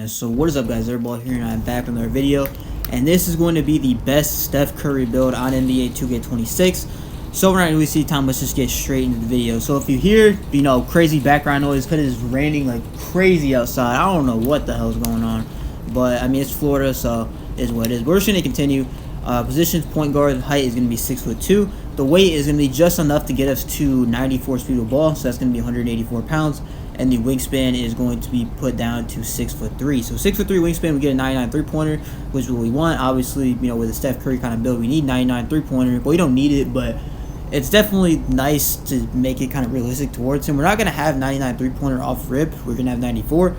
man. So what is up, guys? Airball here, and I'm back with another video. And this is going to be the best Steph Curry build on NBA 2K26. So we're not really see time. Let's just get straight into the video. So if you hear, crazy background noise because it's raining like crazy outside. I don't know what the hell's going on, but I mean it's Florida, so it's what it is. We're just gonna continue. Positions: point guard. Height is gonna be 6'2". The weight is gonna be just enough to get us to 94 speed of ball, so that's gonna be 184 pounds. And the wingspan is going to be put down to 6'3". So 6'3" wingspan, we get a 99 3-pointer, which is what we want. Obviously, with a Steph Curry kind of build, we need 99 3-pointer, but we don't need it. But it's definitely nice to make it kind of realistic towards him. We're not gonna have 99 3-pointer off rip. We're gonna have 94,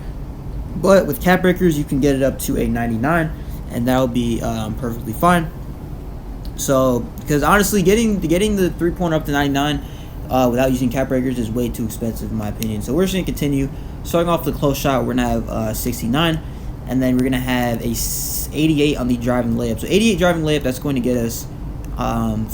but with cap breakers, you can get it up to a 99, and that'll be perfectly fine. So, because honestly, getting the 3-pointer up to 99. Without using cap breakers is way too expensive in my opinion. So we're just going to continue. Starting off the close shot, we're going to have 69. And then we're going to have a 88 on the driving layup. So 88 driving layup, that's going to get us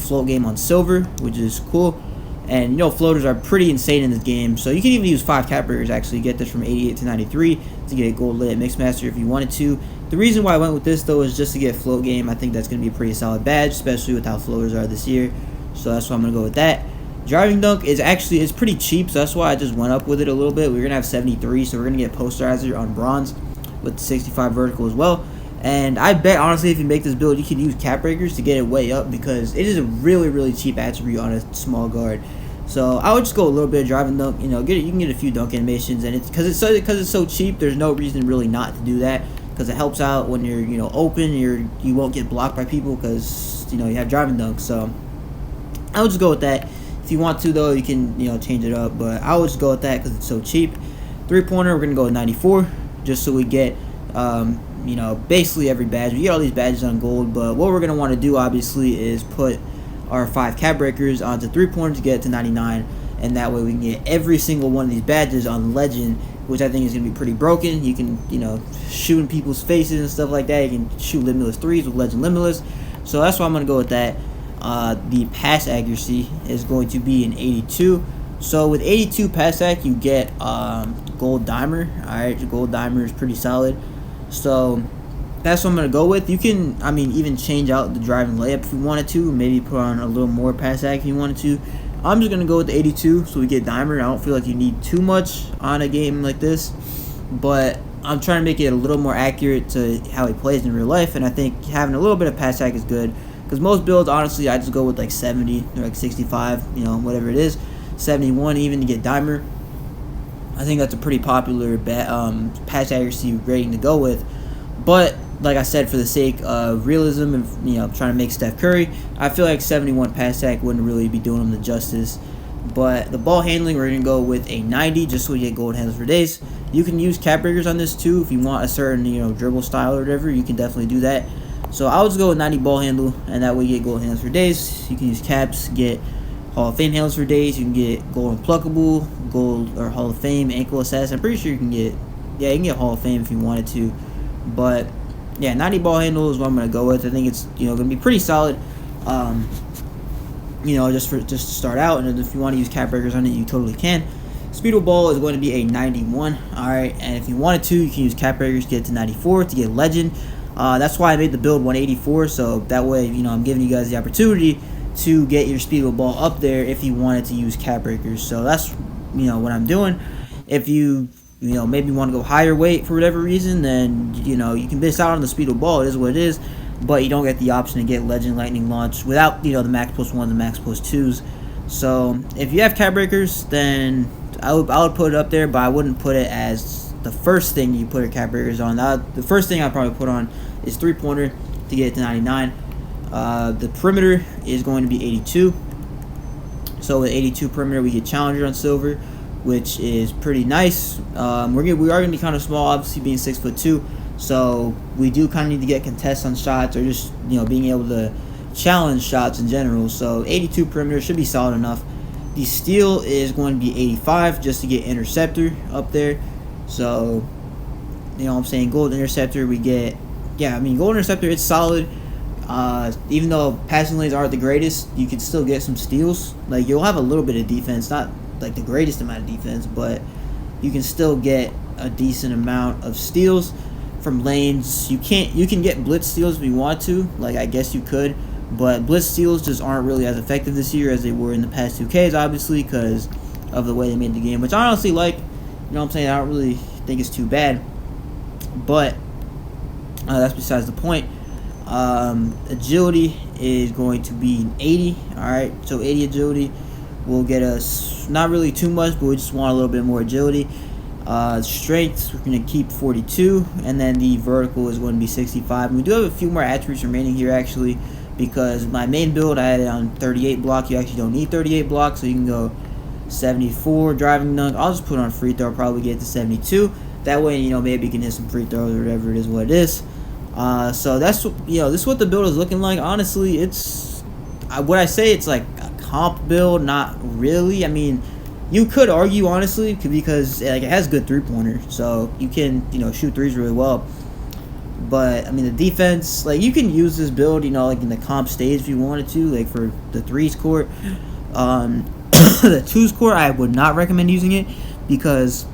float game on silver, which is cool. And, floaters are pretty insane in this game. So you can even use 5 cap breakers actually get this from 88 to 93 to get a gold layup mixmaster if you wanted to. The reason why I went with this, though, is just to get float game. I think that's going to be a pretty solid badge, especially with how floaters are this year. So that's why I'm going to go with that. Driving dunk is pretty cheap, so that's why I just went up with it a little bit. We're going to have 73, so we're going to get posterizer on bronze with 65 vertical as well. And I bet, honestly, if you make this build, you can use cap breakers to get it way up because it is a really, really cheap attribute on a small guard. So I would just go a little bit of driving dunk. You can get a few dunk animations, and it's because it's so cheap. There's no reason really not to do that because it helps out when you're open. You won't get blocked by people because you have driving dunk. So I would just go with that. If you want to, though, you can change it up, but I would just go with that because it's so cheap. 3-pointer, we're gonna go with 94, just so we get basically every badge. We get all these badges on gold, but what we're gonna want to do obviously is put our 5 cap breakers onto 3-pointer to get it to 99, and that way we can get every single one of these badges on legend, which I think is gonna be pretty broken. You can shoot in people's faces and stuff like that. You can shoot Limitless 3s with legend Limitless, so that's why I'm gonna go with that. The pass accuracy is going to be an 82. So with 82 pass ac, you get gold dimer. Alright, the gold dimer is pretty solid. So that's what I'm going to go with. You can, even change out the driving layup if you wanted to. Maybe put on a little more pass ac if you wanted to. I'm just going to go with the 82 so we get dimer. I don't feel like you need too much on a game like this. But I'm trying to make it a little more accurate to how he plays in real life. And I think having a little bit of pass ac is good. Because most builds, honestly, I just go with like 70 or like 65, whatever it is. 71 even to get dimer. I think that's a pretty popular pass accuracy rating to go with. But like I said, for the sake of realism and trying to make Steph Curry, I feel like 71 pass ac wouldn't really be doing him the justice. But the ball handling, we're gonna go with a 90 just so we get gold handles for days. You can use cap breakers on this too if you want a certain dribble style or whatever. You can definitely do that. So I would just go with 90 ball handle, and that way you get gold handles for days. You can use caps, get Hall of Fame handles for days. You can get gold unpluckable, gold or Hall of Fame ankle assassin. I'm pretty sure you can get, you can get Hall of Fame if you wanted to. But yeah, 90 ball handle is what I'm gonna go with. I think it's gonna be pretty solid. Just to start out, and if you want to use cap breakers on it, you totally can. Speed of ball is going to be a 91. All right, and if you wanted to, you can use cap breakers to get to 94 to get legend. That's why I made the build 184, so that way, I'm giving you guys the opportunity to get your speed of ball up there if you wanted to use cap breakers. So that's, what I'm doing. If you, maybe want to go higher weight for whatever reason, then, you can miss out on the speed of ball. It is what it is, but you don't get the option to get legend lightning launch without, the max plus 1s and max plus 2s. So if you have cap breakers, then I would put it up there, but I wouldn't put it as the first thing you put your cap breakers on. The first thing I'd probably put on is 3-pointer to get it to 99. The perimeter is going to be 82. So with 82 perimeter, we get challenger on silver, which is pretty nice. We are going to be kind of small, obviously being 6'2". So we do kind of need to get contests on shots or just being able to challenge shots in general. So 82 perimeter should be solid enough. The steal is going to be 85 just to get interceptor up there. So, I'm saying gold interceptor, we get, gold interceptor, it's solid. Even though passing lanes aren't the greatest, you can still get some steals. Like, you'll have a little bit of defense, not like the greatest amount of defense, but you can still get a decent amount of steals. from lanes. You can get blitz steals if you want to, like I guess you could, but blitz steals just aren't really as effective this year as they were in the past 2Ks, obviously, because of the way they made the game, which I honestly like. You know what I'm saying? I don't really think it's too bad, but that's besides the point. Agility is going to be 80. Alright, so 80 agility will get us not really too much, but we just want a little bit more agility. Strength, we're going to keep 42, and then the vertical is going to be 65. And we do have a few more attributes remaining here, actually, because my main build I had it on 38 block. You actually don't need 38 block, so you can go 74 driving dunk. I'll just put on free throw, probably get to 72. That way, you know, maybe you can hit some free throws or whatever it is what it is. So that's, you know, this is what the build is looking like. Honestly, it's, would I say it's like a comp build? Not really. I mean, you could argue, honestly, because like it has good three-pointer, so you can, you know, shoot threes really well. But I mean, the defense, like you can use this build, you know, like in the comp stage if you wanted to, like for the threes court. The twos court, I would not recommend using it because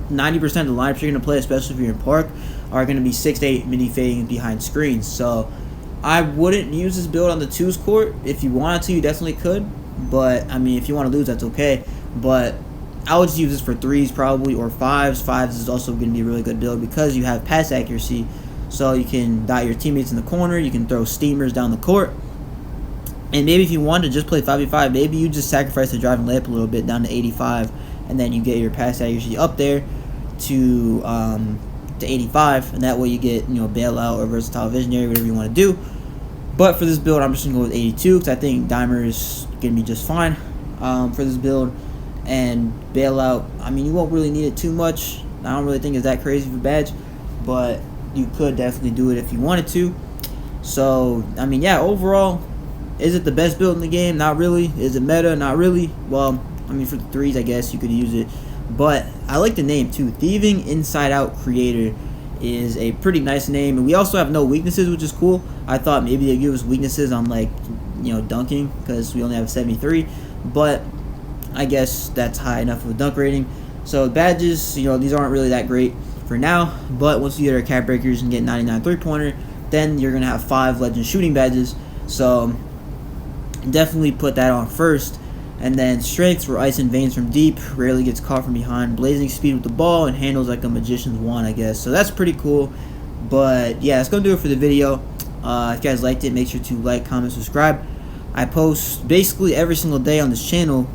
90% of the lineups you're gonna play, especially if you're in park, are gonna be 6 to 8 mini fading behind screens. So I wouldn't use this build on the twos court. If you wanted to, you definitely could. But I mean, if you want to lose, that's okay. But I would just use this for threes probably, or fives. Fives is also going to be a really good build because you have pass accuracy. So you can dot your teammates in the corner. You can throw steamers down the court. And maybe if you wanted to just play 5v5, maybe you just sacrifice the driving layup a little bit down to 85. And then you get your pass accuracy up there to 85. And that way you get, you know, bailout or versatile visionary, whatever you want to do. But for this build, I'm just going to go with 82 because I think Dimer is going to be just fine for this build. And bailout, I mean, you won't really need it too much. I don't really think it's that crazy for badge, but you could definitely do it if you wanted to. So, I mean, yeah, overall, is it the best build in the game? Not really. Is it meta? Not really. Well, I mean, for the threes, I guess you could use it. But I like the name, too. Thieving Inside Out Creator is a pretty nice name. And we also have no weaknesses, which is cool. I thought maybe they'd give us weaknesses on, like, you know, dunking, because we only have 73. But I guess that's high enough of a dunk rating. So badges, you know, these aren't really that great for now, but once you get our cap breakers and get 99 3-pointer, then you're gonna have 5 legend shooting badges. So definitely put that on first. And then strengths, where ice and veins from deep, rarely gets caught from behind, blazing speed with the ball, and handles like a magician's wand, I guess. So that's pretty cool. But yeah, that's gonna do it for the video. If you guys liked it, make sure to like, comment, subscribe. I post basically every single day on this channel,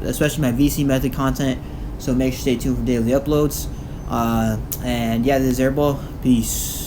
especially my VC method content, so make sure to stay tuned for daily uploads. And yeah, this is Airball. Peace.